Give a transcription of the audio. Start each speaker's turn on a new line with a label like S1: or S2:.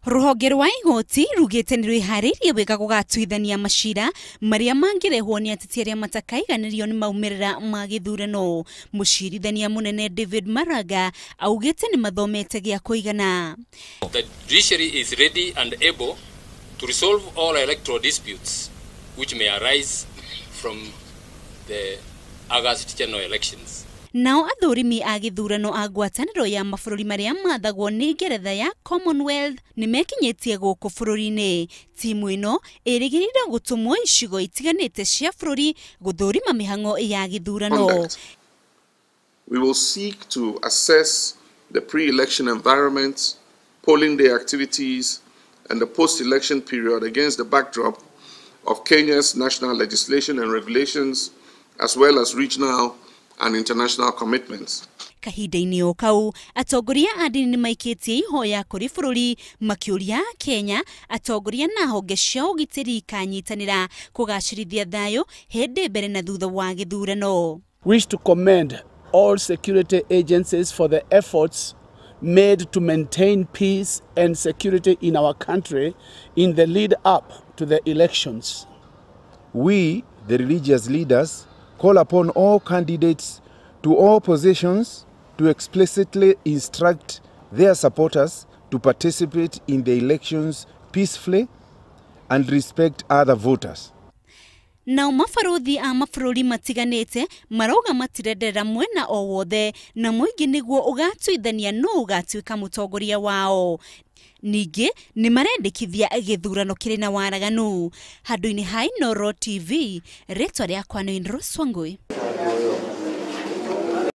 S1: Ruhonge rwa igoti rugite ni rwiharirie wega gugatuithania macira maria mangirehwo ni ateti aria matakaiganirio ni maumirira ma githurano. Mucirithania munene David Maraga augite ni mathomete gia kuigana.
S2: The judiciary is ready and able to resolve all electoral disputes which may arise from the August general elections.
S1: Nao Athurimi a githurano a ngwataniro ya mabururi maria mathagwo ni Ngeretha ya Commonwealth nimakinyite guku bururi-ini. Timu ino irigirira gutumwo icigo itiganite cia bururi guthurima mihango ya githurano.
S3: We will seek to assess the pre-election environment, polling day activities, and the post-election period against the backdrop of Kenya's national legislation and regulations, as well as regional and international commitments.
S1: Kahinda-ini o kau atongoria a ndini nimaikitie ihoya kuri bururi makiuria Kenya atongoria na honge cia ugitiri kanyitanira kugacirithia thayu hindi mbere na thutha wa githurano.
S4: Wish to commend all security agencies for the efforts made to maintain peace and security in our country in the lead up to the elections.
S5: We, the religious leaders, call upon all candidates to all positions to explicitly instruct their supporters to participate in the elections peacefully and respect other voters.
S1: Nao mabaruthi a mabururi matiganite marauga matirendera mwena o wothe na muingi niguo ugatuithania no ugatuika mutongoria wao. Ningi ni marendekithia githurano kiri na waraganu. Handu-ini ha Inooro TV, ritwa riakwa ni Inooro.